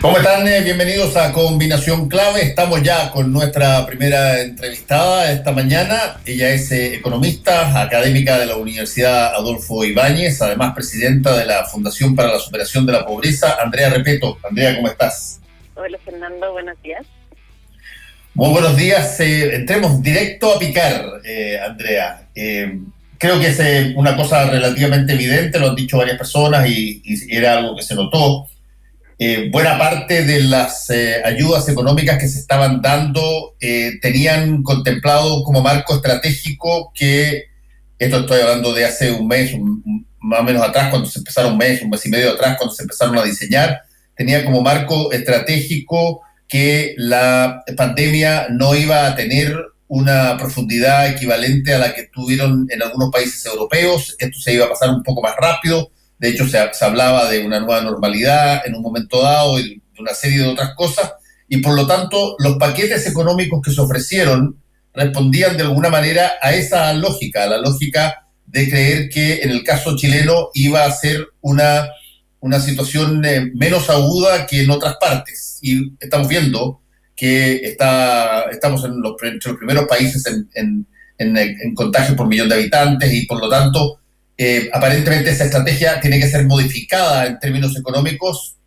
¿Cómo están? Bienvenidos a Combinación Clave. Estamos ya con nuestra primera entrevistada esta mañana. Ella es economista, académica de la Universidad Adolfo Ibáñez, además presidenta de la Fundación para la Superación de la Pobreza, Andrea Repeto. Andrea, ¿cómo estás? Hola Fernando, buenos días. Muy buenos días. Entremos directo a picar, Andrea. Creo que es una cosa relativamente evidente, lo han dicho varias personas y era algo que se notó. Buena parte de las ayudas económicas que se estaban dando tenían contemplado como marco estratégico que, esto estoy hablando de hace un mes, más o menos atrás, cuando se empezaron, un mes y medio atrás, cuando se empezaron a diseñar, tenía como marco estratégico que la pandemia no iba a tener una profundidad equivalente a la que tuvieron en algunos países europeos. Esto se iba a pasar un poco más rápido. De hecho, se hablaba de una nueva normalidad en un momento dado y de una serie de otras cosas, y por lo tanto los paquetes económicos que se ofrecieron respondían de alguna manera a esa lógica, a la lógica de creer que en el caso chileno iba a ser una situación menos aguda que en otras partes. Y estamos viendo que estamos entre los primeros países en contagio por millón de habitantes, y por lo tanto aparentemente esa estrategia tiene que ser modificada en términos económicos.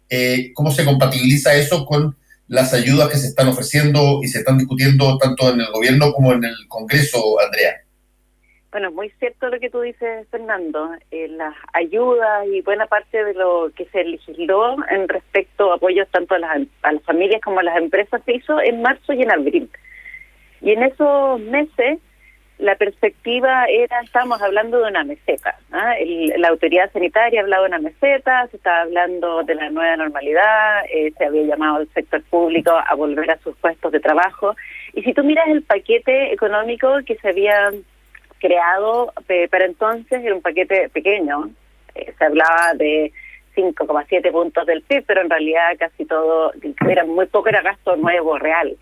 ¿Cómo se compatibiliza eso con las ayudas que se están ofreciendo y se están discutiendo tanto en el gobierno como en el Congreso, Andrea? Bueno, muy cierto lo que tú dices, Fernando. Las ayudas y buena parte de lo que se legisló en respecto a apoyos tanto a las familias como a las empresas se hizo en marzo y en abril. Y en esos meses la perspectiva era, estábamos hablando de una meseta, ¿eh? La autoridad sanitaria hablaba de una meseta, se estaba hablando de la nueva normalidad, se había llamado al sector público a volver a sus puestos de trabajo. Y si tú miras el paquete económico que se había creado para entonces, era un paquete pequeño, se hablaba de 5,7 puntos del PIB, pero en realidad casi todo, era muy poco, era gasto nuevo, real.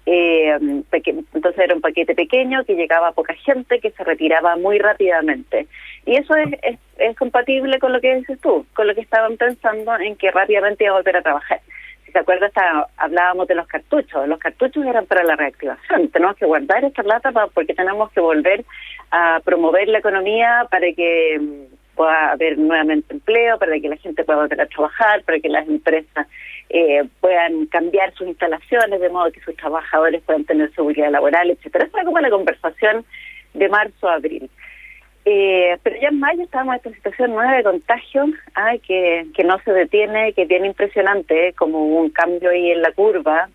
Entonces era un paquete pequeño que llegaba a poca gente, que se retiraba muy rápidamente, y eso es compatible con lo que dices tú, con lo que estaban pensando en que rápidamente iba a volver a trabajar. Si te acuerdas, hablábamos de los cartuchos eran para la reactivación. Tenemos que guardar esta plata porque tenemos que volver a promover la economía para que pueda haber nuevamente empleo, para que la gente pueda volver a trabajar, para que las empresas puedan cambiar sus instalaciones de modo que sus trabajadores puedan tener seguridad laboral, etcétera. Esa era como la conversación de marzo a abril. Pero ya en mayo estábamos en esta situación nueva de contagio, que no se detiene, que es bien impresionante, como un cambio ahí en la curva,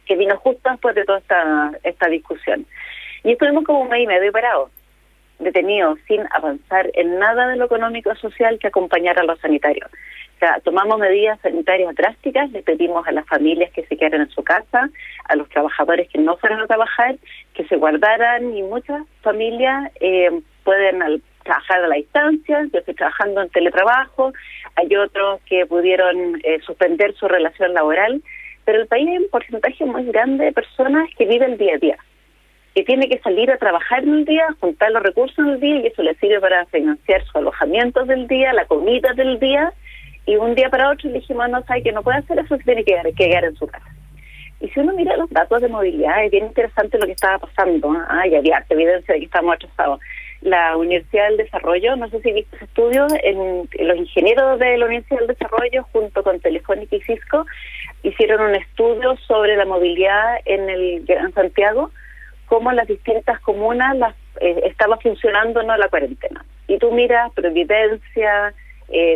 que vino justo después de toda esta discusión. Y estuvimos como un mes y medio parados, detenidos, sin avanzar en nada de lo económico o social que acompañara a los sanitarios. O sea, tomamos medidas sanitarias drásticas, le pedimos a las familias que se quedaran en su casa, a los trabajadores que no fueran a trabajar, que se guardaran, y muchas familias pueden trabajar a la distancia. Yo estoy trabajando en teletrabajo, hay otros que pudieron suspender su relación laboral, pero el país hay un porcentaje muy grande de personas que viven día a día, que tiene que salir a trabajar en el día, juntar los recursos en el día, y eso le sirve para financiar sus alojamientos del día, la comida del día, y un día para otro le dijimos, no, sabe que no puede hacer eso, se tiene que quedar en su casa. Y si uno mira los datos de movilidad, es bien interesante lo que estaba pasando, y había harta evidencia de que estamos atrasados. La Universidad del Desarrollo, no sé si viste ese estudio, los ingenieros de la Universidad del Desarrollo, junto con Telefónica y Cisco, hicieron un estudio sobre la movilidad en el Gran Santiago, cómo las distintas comunas estaba funcionando la cuarentena. Y tú miras Providencia,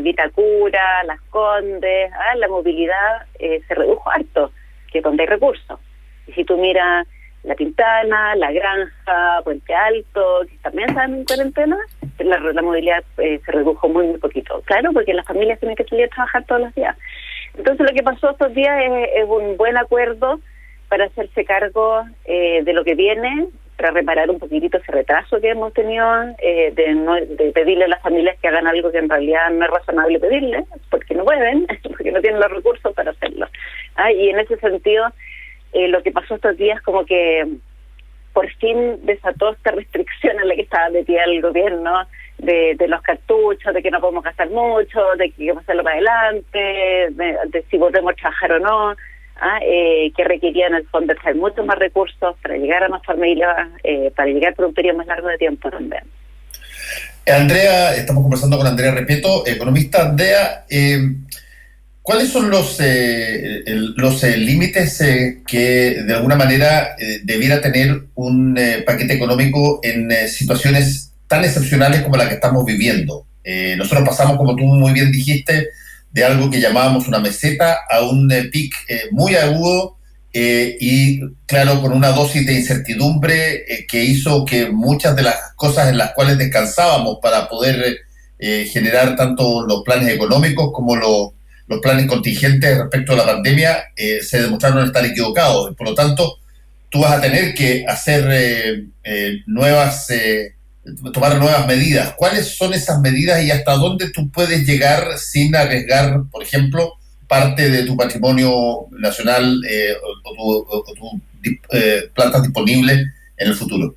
Vitacura, Las Condes, la movilidad se redujo harto, que es donde hay recursos. Y si tú miras La Pintana, La Granja, Puente Alto, que también están en cuarentena, la movilidad se redujo muy, muy poquito. Claro, porque las familias tienen que salir a trabajar todos los días. Entonces lo que pasó estos días es un buen acuerdo para hacerse cargo de lo que viene, para reparar un poquitito ese retraso que hemos tenido de pedirle a las familias que hagan algo que en realidad no es razonable pedirle, porque no pueden, porque no tienen los recursos para hacerlo. Y en ese sentido, lo que pasó estos días como que por fin desató esta restricción en la que estaba metida el gobierno, de los cartuchos, de que no podemos gastar mucho, de que hay que hacerlo para adelante, de si podemos trabajar o no, que requerían en el fondo traer muchos más recursos para llegar a más familias, para llegar por un periodo más largo de tiempo también. Andrea, estamos conversando con Andrea Repetto, economista. Andrea, ¿cuáles son los límites que de alguna manera debiera tener un paquete económico en situaciones tan excepcionales como la que estamos viviendo? Nosotros pasamos, como tú muy bien dijiste, de algo que llamábamos una meseta a un pic muy agudo y, claro, con una dosis de incertidumbre que hizo que muchas de las cosas en las cuales descansábamos para poder generar tanto los planes económicos como los planes contingentes respecto a la pandemia se demostraron estar equivocados. Por lo tanto, tú vas a tener que hacer tomar nuevas medidas. ¿Cuáles son esas medidas y hasta dónde tú puedes llegar sin arriesgar, por ejemplo, parte de tu patrimonio nacional o tu plantas disponibles en el futuro?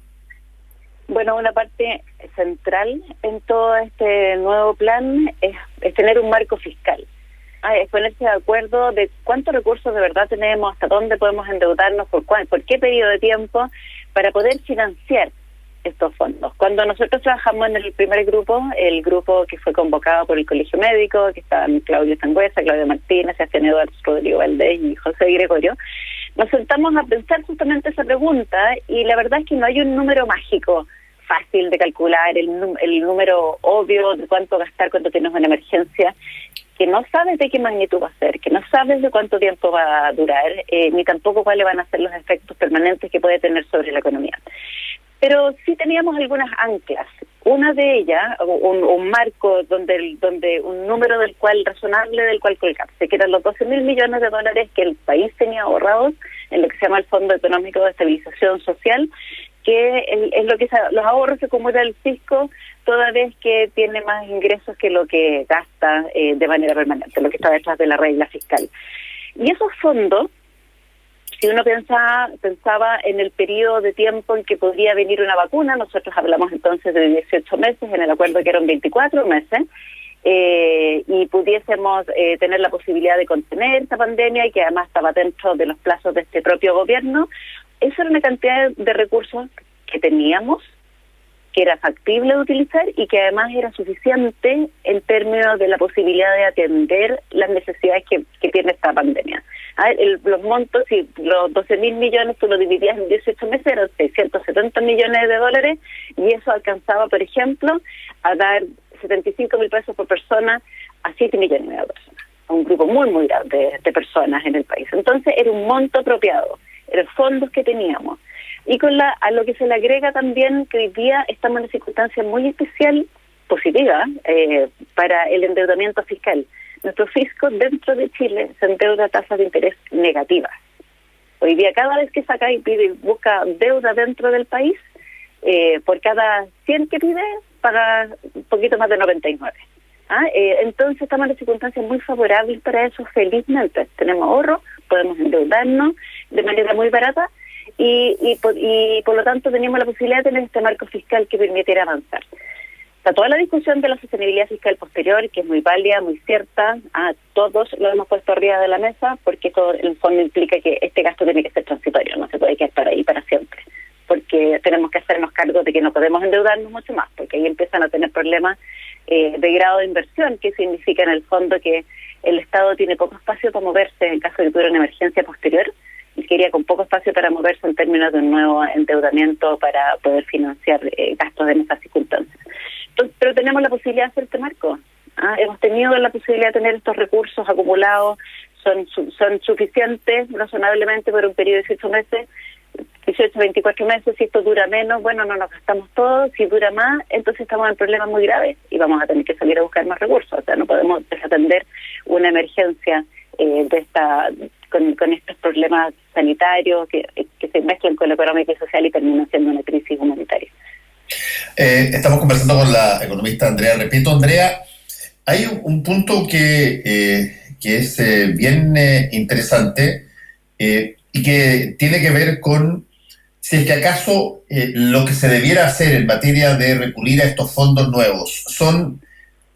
Bueno, una parte central en todo este nuevo plan es tener un marco fiscal. Es ponerse de acuerdo de cuántos recursos de verdad tenemos, hasta dónde podemos endeudarnos, por qué periodo de tiempo, para poder financiar estos fondos. Cuando nosotros trabajamos en el primer grupo, el grupo que fue convocado por el Colegio Médico, que estaban Claudio Sangüesa, Claudio Martínez, Sebastián Eduardo, Rodrigo Valdés y José Gregorio, nos sentamos a pensar justamente esa pregunta y la verdad es que no hay un número mágico fácil de calcular, el número obvio de cuánto gastar cuando tienes una emergencia, que no sabes de qué magnitud va a ser, que no sabes de cuánto tiempo va a durar, ni tampoco cuáles van a ser los efectos permanentes que puede tener sobre la economía. Pero sí teníamos algunas anclas. Una de ellas, un marco donde un número razonable del cual colgarse, que eran los 12.000 millones de dólares que el país tenía ahorrados en lo que se llama el Fondo Económico de Estabilización Social, que es lo que los ahorros que acumula el fisco toda vez que tiene más ingresos que lo que gasta de manera permanente, lo que está detrás de la regla fiscal. Y esos fondos, si uno pensaba en el periodo de tiempo en que podría venir una vacuna, nosotros hablamos entonces de 18 meses, en el acuerdo que eran 24 meses, y pudiésemos tener la posibilidad de contener esta pandemia y que además estaba dentro de los plazos de este propio gobierno. Esa era una cantidad de recursos que teníamos, que era factible de utilizar y que además era suficiente en términos de la posibilidad de atender las necesidades que tiene esta pandemia. Los montos, si los 12.000 millones tú lo dividías en 18 meses, eran 670 millones de dólares y eso alcanzaba, por ejemplo, a dar 75.000 pesos por persona a 7 millones de personas, a un grupo muy, muy grande de personas en el país. Entonces era un monto apropiado, eran fondos que teníamos. Y a lo que se le agrega también que hoy día estamos en una circunstancia muy especial, positiva, para el endeudamiento fiscal. Nuestro fisco dentro de Chile se endeuda a tasas de interés negativas. Hoy día cada vez que saca y busca deuda dentro del país, por cada 100 que pide, paga un poquito más de 99. Entonces estamos en circunstancias muy favorables para eso, felizmente. Tenemos ahorro, podemos endeudarnos de manera muy barata y por lo tanto teníamos la posibilidad de tener este marco fiscal que permitiera avanzar. Está toda la discusión de la sostenibilidad fiscal posterior, que es muy válida, muy cierta. Todos lo hemos puesto arriba de la mesa, porque esto en el fondo implica que este gasto tiene que ser transitorio, no se puede quedar ahí para siempre. Porque tenemos que hacernos cargo de que no podemos endeudarnos mucho más, porque ahí empiezan a tener problemas de grado de inversión, que significa en el fondo que el Estado tiene poco espacio para moverse en caso de que tuviera una emergencia posterior, y quería con poco espacio para moverse en términos de un nuevo endeudamiento para poder financiar gastos en esas circunstancias. Entonces, pero tenemos la posibilidad de hacer este marco. Hemos tenido la posibilidad de tener estos recursos acumulados, son suficientes razonablemente por un periodo de 18 meses, 18, 24 meses. Si esto dura menos, bueno, no nos gastamos todo. Si dura más, entonces estamos en problemas muy graves y vamos a tener que salir a buscar más recursos. O sea, no podemos desatender una emergencia con estos problemas sanitarios que se mezclan con lo económico y social y terminan siendo una crisis humanitaria. Estamos conversando con la economista Andrea Repetto. Andrea, hay un punto que es bien interesante y que tiene que ver con si es que acaso lo que se debiera hacer en materia de recurrir a estos fondos nuevos son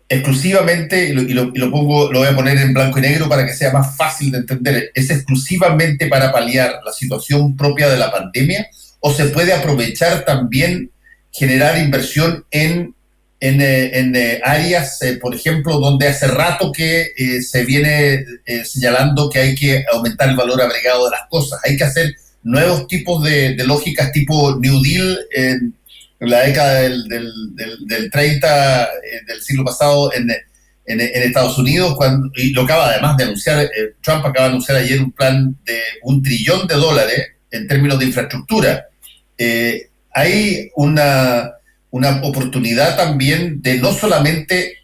exclusivamente, lo voy a poner en blanco y negro para que sea más fácil de entender, ¿es exclusivamente para paliar la situación propia de la pandemia o se puede aprovechar también generar inversión en áreas, por ejemplo, donde hace rato que se viene señalando que hay que aumentar el valor agregado de las cosas? Hay que hacer nuevos tipos de lógicas tipo New Deal en la década del 30 del siglo pasado en Estados Unidos, y lo acaba además de anunciar, Trump acaba de anunciar ayer un plan de $1 trillón en términos de infraestructura. Hay una oportunidad también de no solamente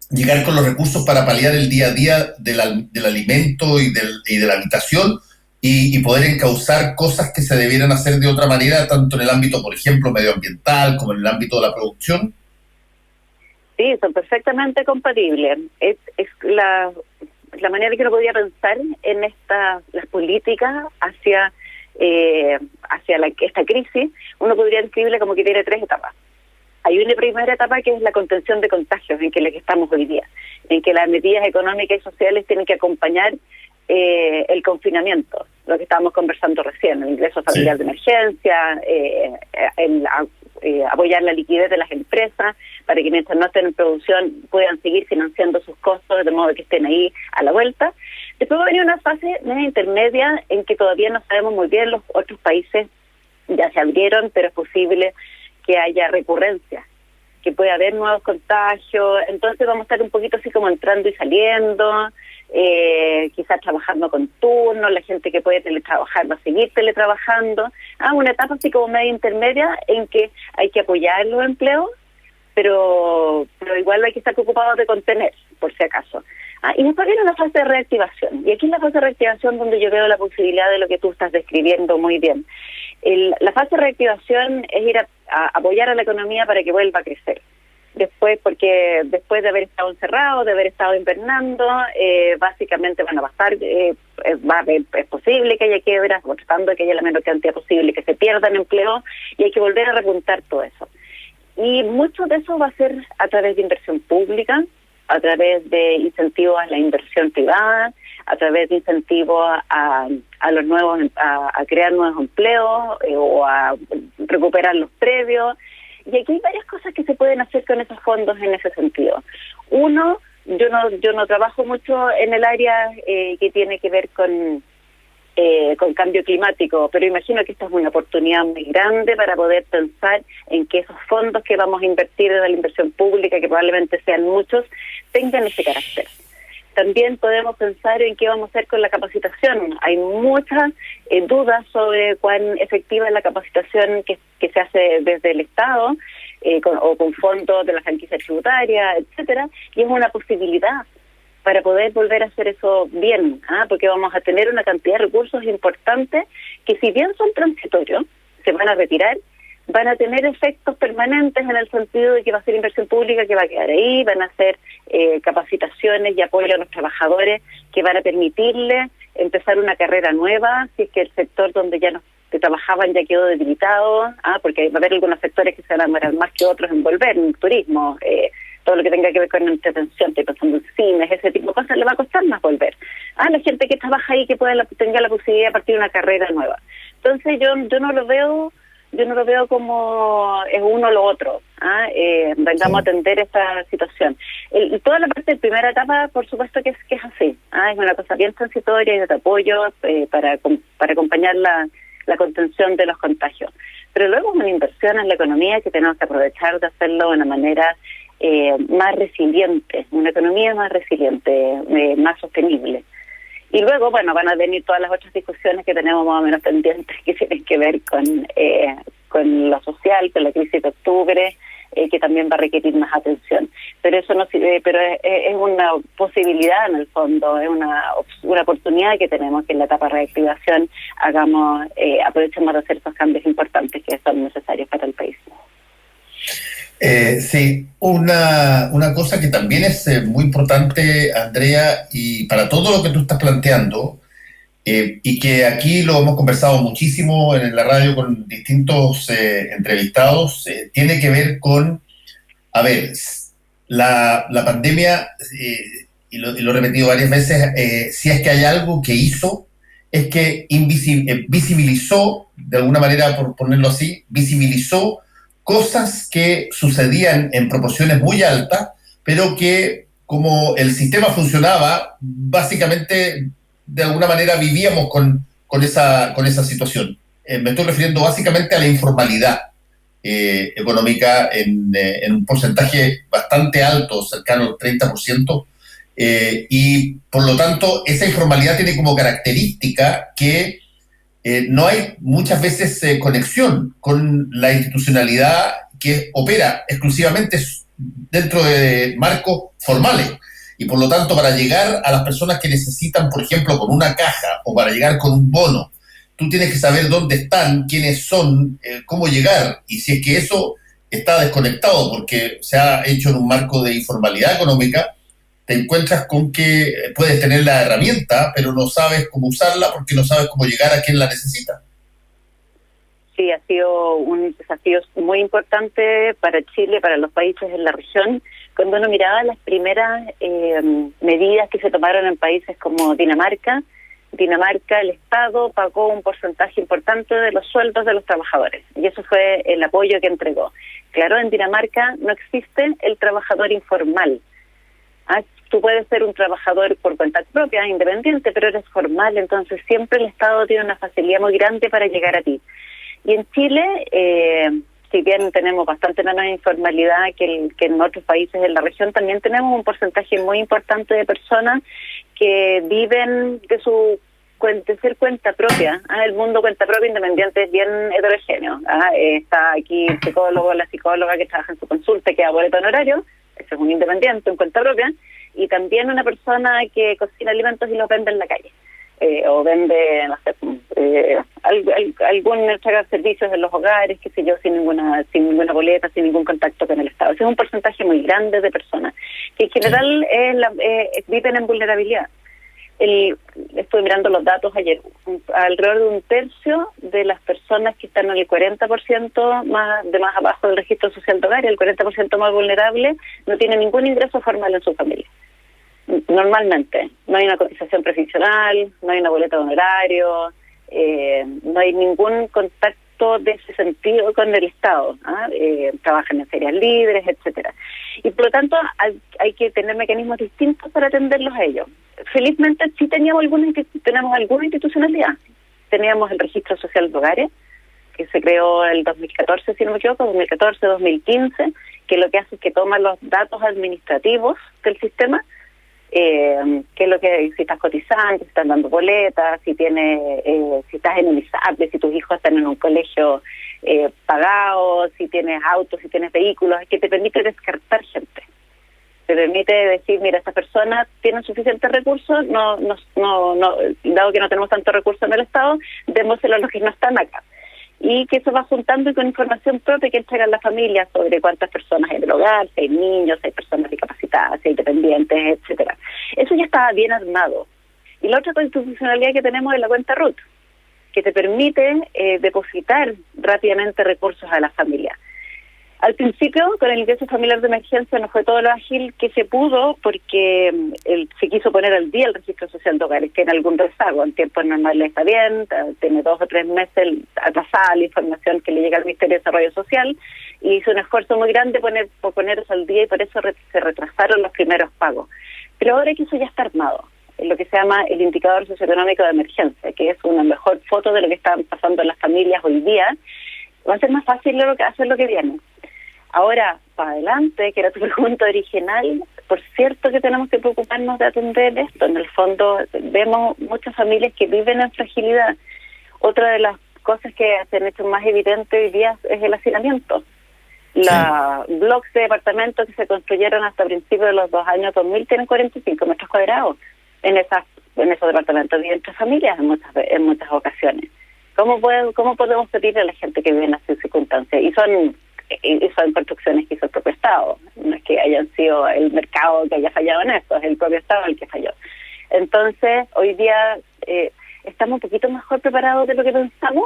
llegar con los recursos para paliar el día a día del alimento y de la habitación y poder encauzar cosas que se debieran hacer de otra manera, tanto en el ámbito, por ejemplo, medioambiental, como en el ámbito de la producción. Sí, son perfectamente compatibles. Es la manera que uno podría pensar en las políticas hacia esta crisis. Uno podría describirla como que tiene 3 etapas. Hay una primera etapa que es la contención de contagios, en que la que estamos hoy día, en que las medidas económicas y sociales tienen que acompañar el confinamiento, lo que estábamos conversando recién, el ingreso familiar de emergencia, apoyar la liquidez de las empresas para que mientras no estén en producción puedan seguir financiando sus costos de modo que estén ahí a la vuelta. Después va a venir una fase media intermedia en que todavía no sabemos muy bien, los otros países ya se abrieron, pero es posible que haya recurrencia, que pueda haber nuevos contagios, entonces vamos a estar un poquito así como entrando y saliendo, quizás trabajando con turnos, la gente que puede teletrabajar va a seguir teletrabajando, una etapa así como media intermedia en que hay que apoyar los empleos, pero igual hay que estar preocupados de contener, por si acaso. Y después viene la fase de reactivación, y aquí es la fase de reactivación donde yo veo la posibilidad de lo que tú estás describiendo muy bien. La fase de reactivación es ir a apoyar a la economía para que vuelva a crecer. Porque después de haber estado encerrado, de haber estado invernando, básicamente van a pasar, es posible que haya quiebras, tratando de que haya la menor cantidad posible, que se pierdan empleos, y hay que volver a repuntar todo eso. Y mucho de eso va a ser a través de inversión pública, a través de incentivos a la inversión privada, a través de incentivos a crear nuevos empleos o a recuperar los previos. Y aquí hay varias cosas que se pueden hacer con esos fondos en ese sentido. Uno, yo no trabajo mucho en el área que tiene que ver con cambio climático, pero imagino que esta es una oportunidad muy grande para poder pensar en que esos fondos que vamos a invertir en la inversión pública, que probablemente sean muchos, tengan ese carácter. También podemos pensar en qué vamos a hacer con la capacitación. Hay muchas dudas sobre cuán efectiva es la capacitación que se hace desde el Estado o con fondos de la franquicia tributaria, etcétera, y es una posibilidad para poder volver a hacer eso bien, porque vamos a tener una cantidad de recursos importantes que, si bien son transitorios, se van a retirar, van a tener efectos permanentes en el sentido de que va a ser inversión pública que va a quedar ahí, van a ser capacitaciones y apoyo a los trabajadores que van a permitirles empezar una carrera nueva, si es que el sector donde que trabajaban ya quedó debilitado, porque va a haber algunos sectores que se van a demorar más que otros en volver, en turismo, todo lo que tenga que ver con entretención, estoy pensando en cines, ese tipo de cosas, le va a costar más volver. La gente que trabaja ahí que tenga la posibilidad de partir una carrera nueva. Entonces yo no lo veo como es uno o lo otro. Vengamos a atender esta situación. Toda la parte de primera etapa, por supuesto que es así. Es una cosa bien transitoria y de apoyo para acompañar la contención de los contagios. Pero luego es una inversión en la economía que tenemos que aprovechar de hacerlo de una manera más resiliente, una economía más resiliente, más sostenible. Y luego, van a venir todas las otras discusiones que tenemos más o menos pendientes que tienen que ver con lo social, con la crisis de octubre, que también va a requerir más atención. Pero eso no sirve, pero es una posibilidad en el fondo, es una oportunidad que tenemos que en la etapa de reactivación aprovechemos de hacer esos cambios importantes que son necesarios para el país. Sí, una cosa que también es muy importante, Andrea, y para todo lo que tú estás planteando, y que aquí lo hemos conversado muchísimo en la radio con distintos entrevistados, tiene que ver con, a ver, la pandemia, y lo he repetido varias veces, si es que hay algo que hizo, es que visibilizó, de alguna manera, por ponerlo así, visibilizó cosas que sucedían en proporciones muy altas, pero que como el sistema funcionaba, básicamente, de alguna manera vivíamos con esa situación. Me estoy refiriendo básicamente a la informalidad económica en un porcentaje bastante alto, cercano al 30%, y por lo tanto esa informalidad tiene como característica que no hay muchas veces conexión con la institucionalidad que opera exclusivamente dentro de marcos formales. Y por lo tanto, para llegar a las personas que necesitan, por ejemplo, con una caja o para llegar con un bono, tú tienes que saber dónde están, quiénes son, cómo llegar. Y si es que eso está desconectado porque se ha hecho en un marco de informalidad económica, te encuentras con que puedes tener la herramienta, pero no sabes cómo usarla porque no sabes cómo llegar a quien la necesita. Sí, ha sido un desafío muy importante para Chile, para los países en la región. Cuando uno miraba las primeras medidas que se tomaron en países como Dinamarca, el Estado pagó un porcentaje importante de los sueldos de los trabajadores y eso fue el apoyo que entregó. Claro, en Dinamarca no existe el trabajador informal. Tú puedes ser un trabajador por cuenta propia, independiente, pero eres formal, entonces siempre el Estado tiene una facilidad muy grande para llegar a ti. Y en Chile, si bien tenemos bastante menos informalidad que en otros países de la región, también tenemos un porcentaje muy importante de personas que viven de ser cuenta propia. El mundo cuenta propia independiente es bien heterogéneo. Está aquí el psicólogo, la psicóloga que trabaja en su consulta, que da boleto honorario, ese es un independiente en cuenta propia, y también una persona que cocina alimentos y los vende en la calle. O vende, no sé, algún entrega de servicios en los hogares, qué sé yo, sin ninguna boleta, sin ningún contacto con el Estado. Ese es un porcentaje muy grande de personas que en general viven en vulnerabilidad. Estuve mirando los datos ayer, alrededor de un tercio de las personas que están en el 40% más abajo del registro social de hogar, el 40% más vulnerable, no tiene ningún ingreso formal en su familia. Normalmente, no hay una cotización previsional, no hay una boleta de honorario, no hay ningún contacto de ese sentido con el Estado. Trabajan en ferias libres, etcétera. Y por lo tanto hay que tener mecanismos distintos para atenderlos a ellos. Felizmente sí tenemos alguna institucionalidad. Teníamos el registro social de hogares, que se creó el 2014, si no me equivoco, 2014-2015, que lo que hace es que toma los datos administrativos del sistema, que es lo que, si estás cotizando, si estás dando boletas, si estás en un ISAPRE, si tus hijos están en un colegio pagado, si tienes autos, si tienes vehículos, que te permite descartar gente. Te permite decir, mira, estas personas tienen suficientes recursos, dado que no tenemos tantos recursos en el Estado, démoselo a los que no están acá. Y que se va juntando y con información propia que entregan las familias sobre cuántas personas hay en el hogar, si hay niños, si hay personas discapacitadas, si hay dependientes, etcétera. Eso ya está bien armado. Y la otra institucionalidad que tenemos es la cuenta RUT, que te permite depositar rápidamente recursos a las familias. Al principio, con el ingreso familiar de emergencia no fue todo lo ágil que se pudo porque se quiso poner al día el registro social de hogares, que en algún rezago, en tiempos normales está bien, tiene 2 o 3 meses atrasada la información que le llega al Ministerio de Desarrollo Social, y hizo un esfuerzo muy grande por ponerse al día y por eso se retrasaron los primeros pagos. Pero ahora que eso ya está armado, lo que se llama el indicador socioeconómico de emergencia, que es una mejor foto de lo que están pasando en las familias hoy día, va a ser más fácil hacer lo que viene. Ahora, para adelante, que era tu pregunta original, por cierto que tenemos que preocuparnos de atender esto. En el fondo, vemos muchas familias que viven en fragilidad. Otra de las cosas que se han hecho más evidente hoy día es el hacinamiento. Los bloques de departamentos que se construyeron hasta principios de los 2000 tienen 45 metros cuadrados. En esos departamentos viven 3 familias en muchas ocasiones. ¿Cómo podemos pedirle a la gente que vive en esas circunstancias? Y son construcciones que hizo el propio Estado, no es que hayan sido el mercado que haya fallado en esto, es el propio Estado el que falló. Entonces, hoy día estamos un poquito mejor preparados de lo que pensamos,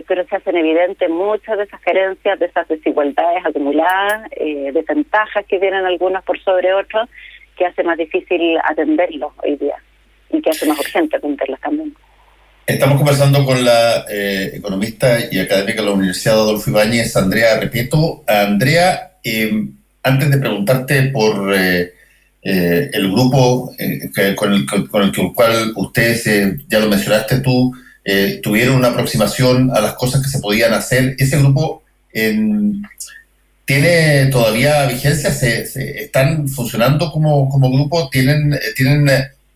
pero se hacen evidentes muchas de esas carencias, de esas desigualdades acumuladas, desventajas que tienen algunos por sobre otros, que hace más difícil atenderlos hoy día y que hace más urgente atenderlos también. Estamos conversando con la economista y académica de la Universidad Adolfo Ibáñez, Andrea Repetto. Andrea, antes de preguntarte por el grupo con el cual ustedes, ya lo mencionaste tú, tuvieron una aproximación a las cosas que se podían hacer, ¿ese grupo tiene todavía vigencia? ¿Están funcionando como grupo? ¿Tienen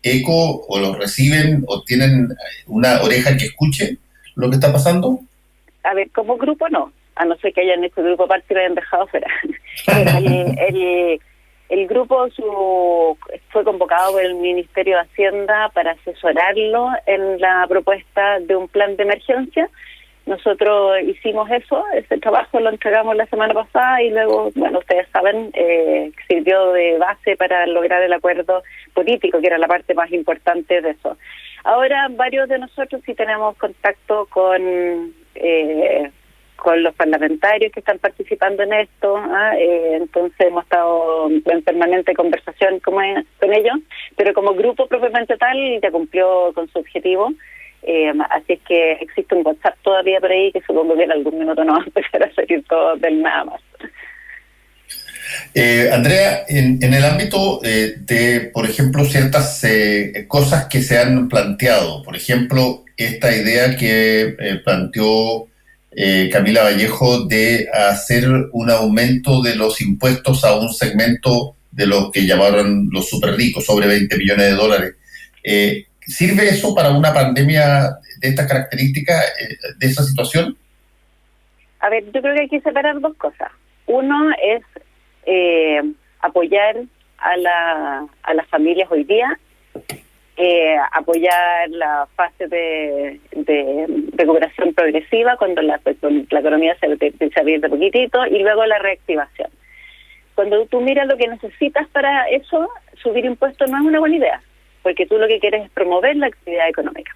eco o los reciben o tienen una oreja que escuche lo que está pasando? A ver, como grupo no, a no ser que hayan hecho grupo aparte y lo hayan dejado fuera. El grupo fue convocado por el Ministerio de Hacienda para asesorarlo en la propuesta de un plan de emergencia. Nosotros hicimos ese trabajo lo entregamos la semana pasada y luego, bueno, ustedes saben, sirvió de base para lograr el acuerdo político, que era la parte más importante de eso. Ahora, varios de nosotros sí tenemos contacto con los parlamentarios que están participando en esto, entonces hemos estado en permanente conversación con ellos, pero como grupo propiamente tal ya cumplió con su objetivo. Así es que existe un WhatsApp todavía por ahí que supongo que en algún minuto no va a empezar a salir todo del nada más. Andrea, en el ámbito de, por ejemplo, ciertas cosas que se han planteado, por ejemplo, esta idea que planteó Camila Vallejo de hacer un aumento de los impuestos a un segmento de los que llamaron los super ricos, sobre $20 billones. ¿Sirve eso para una pandemia de estas características, de esa situación? A ver, yo creo que hay que separar dos cosas. Uno es apoyar a las familias hoy día, apoyar la fase de recuperación progresiva cuando la economía se abre de poquitito y luego la reactivación. Cuando tú miras lo que necesitas para eso, subir impuestos no es una buena idea, porque tú lo que quieres es promover la actividad económica.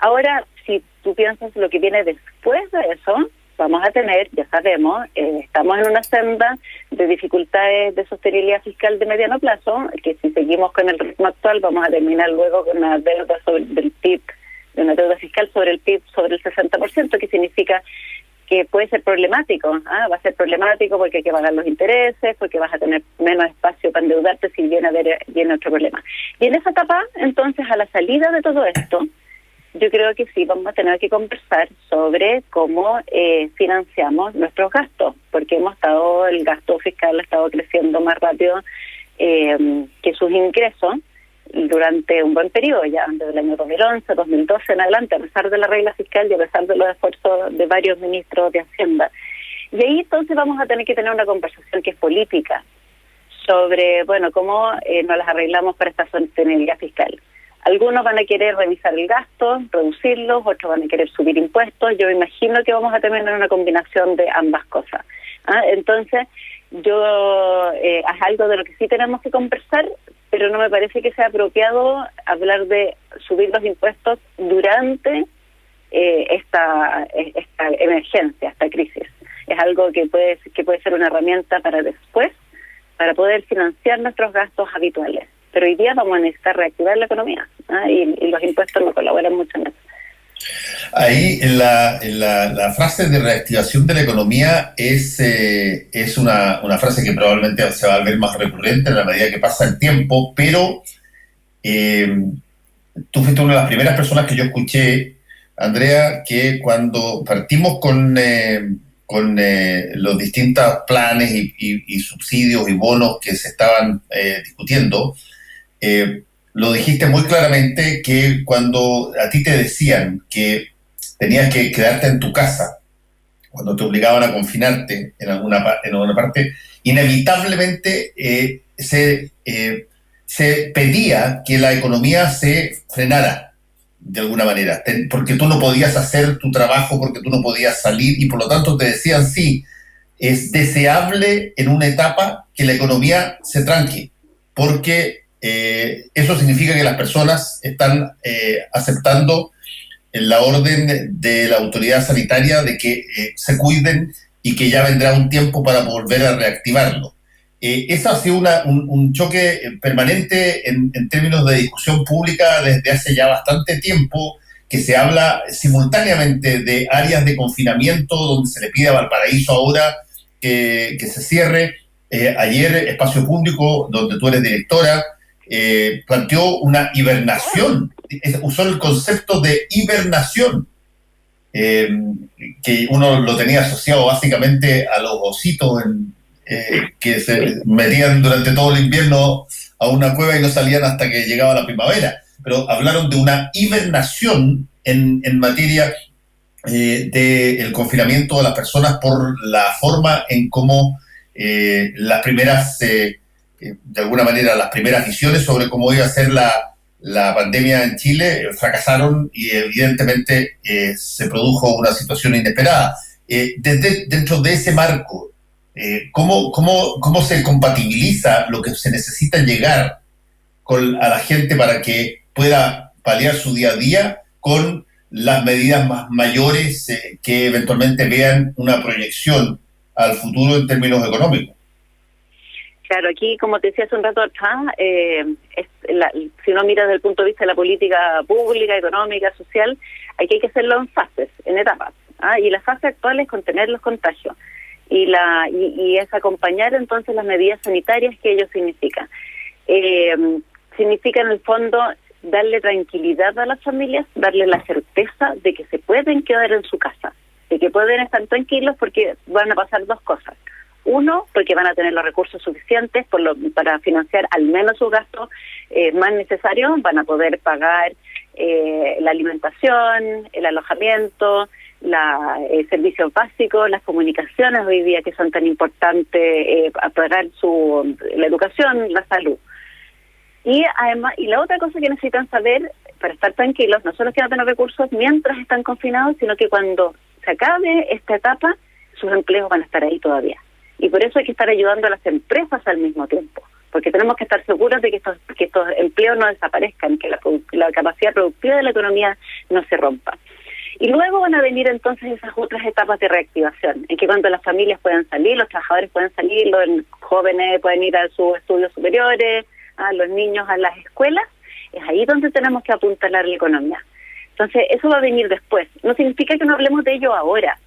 Ahora, si tú piensas lo que viene después de eso, vamos a tener, ya sabemos, estamos en una senda de dificultades de sostenibilidad fiscal de mediano plazo, que si seguimos con el ritmo actual vamos a terminar luego con una deuda del PIB, de una deuda fiscal sobre el PIB sobre el 60%, que significa que puede ser problemático, va a ser problemático porque hay que pagar los intereses, porque vas a tener menos espacio para endeudarte si viene otro problema. Y en esa etapa, entonces, a la salida de todo esto, yo creo que sí vamos a tener que conversar sobre cómo financiamos nuestros gastos, porque el gasto fiscal ha estado creciendo más rápido que sus ingresos durante un buen periodo, ya desde el año 2011, 2012 en adelante, a pesar de la regla fiscal y a pesar de los esfuerzos de varios ministros de Hacienda. Y ahí entonces vamos a tener que tener una conversación que es política sobre, bueno, cómo nos las arreglamos para esta sostenibilidad fiscal. Algunos van a querer revisar el gasto, reducirlos, otros van a querer subir impuestos. Yo imagino que vamos a tener una combinación de ambas cosas. Entonces, es algo de lo que sí tenemos que conversar, pero no me parece que sea apropiado hablar de subir los impuestos durante esta emergencia, esta crisis. Es algo que puede ser una herramienta para después, para poder financiar nuestros gastos habituales. Pero hoy día vamos a necesitar reactivar la economía, y los impuestos no colaboran mucho en eso. Ahí la frase de reactivación de la economía es una frase que probablemente se va a ver más recurrente en la medida que pasa el tiempo, pero tú fuiste una de las primeras personas que yo escuché, Andrea, que cuando partimos con los distintos planes y subsidios y bonos que se estaban discutiendo, lo dijiste muy claramente que cuando a ti te decían que tenías que quedarte en tu casa, cuando te obligaban a confinarte en alguna parte, inevitablemente se pedía que la economía se frenara de alguna manera, porque tú no podías hacer tu trabajo, porque tú no podías salir, y por lo tanto te decían, sí, es deseable en una etapa que la economía se tranque, porque eso significa que las personas están aceptando la orden de la autoridad sanitaria de que se cuiden y que ya vendrá un tiempo para volver a reactivarlo. Eso ha sido un choque permanente en términos de discusión pública desde hace ya bastante tiempo, que se habla simultáneamente de áreas de confinamiento donde se le pide a Valparaíso ahora que se cierre. Ayer Espacio Público, donde tú eres directora, planteó una hibernación, usó el concepto de hibernación, que uno lo tenía asociado básicamente a los ositos que se metían durante todo el invierno a una cueva y no salían hasta que llegaba la primavera. Pero hablaron de una hibernación en materia del confinamiento de las personas por la forma en cómo las primeras, de alguna manera, las primeras visiones sobre cómo iba a ser la pandemia en Chile fracasaron y evidentemente se produjo una situación inesperada. Dentro de ese marco, ¿cómo se compatibiliza lo que se necesita llegar a la gente para que pueda paliar su día a día con las medidas más mayores que eventualmente vean una proyección al futuro en términos económicos? Claro, aquí, como te decía hace un rato atrás, si uno mira desde el punto de vista de la política pública, económica, social, aquí hay que hacerlo en fases, en etapas. Y la fase actual es contener los contagios y es acompañar entonces las medidas sanitarias que ello significa. Significa en el fondo darle tranquilidad a las familias, darle la certeza de que se pueden quedar en su casa, de que pueden estar tranquilos porque van a pasar dos cosas. Uno, porque van a tener los recursos suficientes para financiar al menos sus gastos más necesarios, van a poder pagar la alimentación, el alojamiento, servicios básicos, las comunicaciones hoy día que son tan importantes, pagar la educación, la salud. Y además, y la otra cosa que necesitan saber para estar tranquilos, no solo es que van a tener recursos mientras están confinados, sino que cuando se acabe esta etapa, sus empleos van a estar ahí todavía. Y por eso hay que estar ayudando a las empresas al mismo tiempo, porque tenemos que estar seguros de que estos empleos no desaparezcan, que la capacidad productiva de la economía no se rompa. Y luego van a venir entonces esas otras etapas de reactivación, en que cuando las familias puedan salir, los trabajadores pueden salir, los jóvenes pueden ir a sus estudios superiores, a los niños a las escuelas, es ahí donde tenemos que apuntalar la economía. Entonces, eso va a venir después. No significa que no hablemos de ello ahora,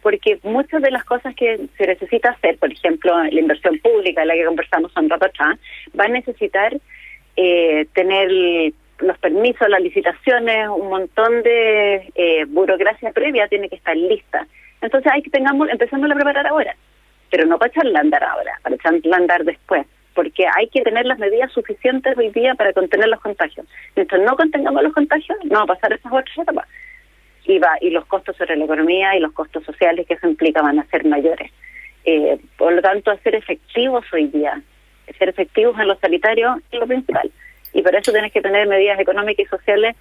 porque muchas de las cosas que se necesita hacer, por ejemplo, la inversión pública, la que conversamos un rato atrás, va a necesitar tener los permisos, las licitaciones, un montón de burocracia previa tiene que estar lista. Entonces, empezamos a preparar ahora, pero no para echarla a andar ahora, para echarla a andar después, porque hay que tener las medidas suficientes hoy día para contener los contagios. Mientras no contengamos los contagios, no va a pasar esas otras etapas. Y los costos sobre la economía y los costos sociales que eso implica van a ser mayores. Por lo tanto, ser efectivos hoy día, ser efectivos en lo sanitario es lo principal. Y por eso tienes que tener medidas económicas y sociales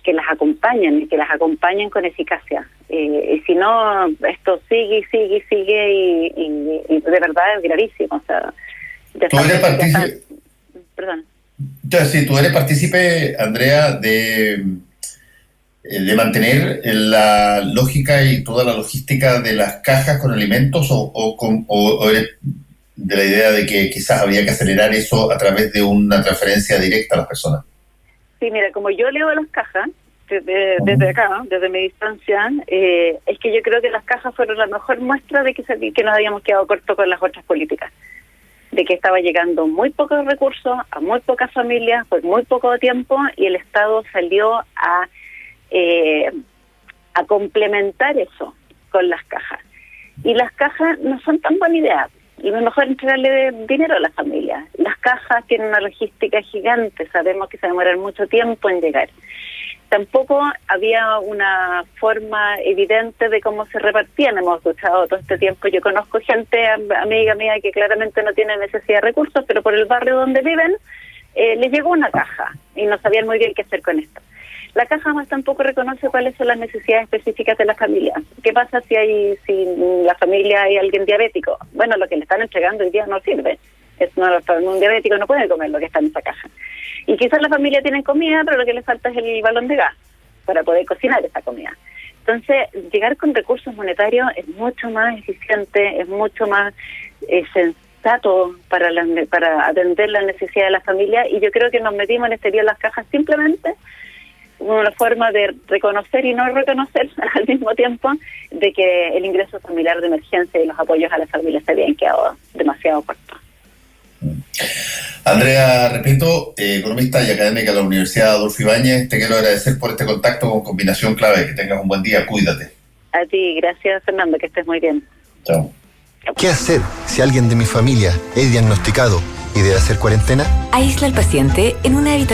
que las acompañen y que las acompañen con eficacia. Y si no, esto sigue y de verdad es gravísimo. O sea, ¿Tú eres partícipe? Perdón. Sí, tú eres partícipe, Andrea, de mantener la lógica y toda la logística de las cajas con alimentos o eres de la idea de que quizás habría que acelerar eso a través de una transferencia directa a las personas? Sí, mira, como yo leo las cajas desde acá, desde mi distancia, es que yo creo que las cajas fueron la mejor muestra de que nos habíamos quedado cortos con las otras políticas, de que estaba llegando muy pocos recursos a muy pocas familias por muy poco tiempo y el Estado salió a complementar eso con las cajas. Y las cajas no son tan buena idea. Y es mejor entregarle dinero a las familias. Las cajas tienen una logística gigante, sabemos que se demoran mucho tiempo en llegar. Tampoco había una forma evidente de cómo se repartían. Hemos escuchado todo este tiempo. Yo conozco gente, amiga mía, que claramente no tiene necesidad de recursos, pero por el barrio donde viven les llegó una caja y no sabían muy bien qué hacer con esto. La caja más tampoco reconoce cuáles son las necesidades específicas de la familia. ¿Qué pasa si en la familia hay alguien diabético? Bueno, lo que le están entregando hoy día no sirve. Un diabético no puede comer lo que está en esa caja. Y quizás la familia tiene comida, pero lo que le falta es el balón de gas para poder cocinar esa comida. Entonces, llegar con recursos monetarios es mucho más eficiente, es mucho más sensato para atender las necesidades de la familia, y yo creo que nos metimos en este día en las cajas simplemente una forma de reconocer y no reconocer al mismo tiempo de que el ingreso familiar de emergencia y los apoyos a las familias se habían quedado demasiado cortos. Andrea Repetto, economista y académica de la Universidad Adolfo Ibáñez, te quiero agradecer por este contacto con Combinación Clave. Que tengas un buen día, cuídate. A ti, gracias Fernando, que estés muy bien. Chao. ¿Qué hacer si alguien de mi familia es diagnosticado y debe hacer cuarentena? Aísla al paciente en una habitación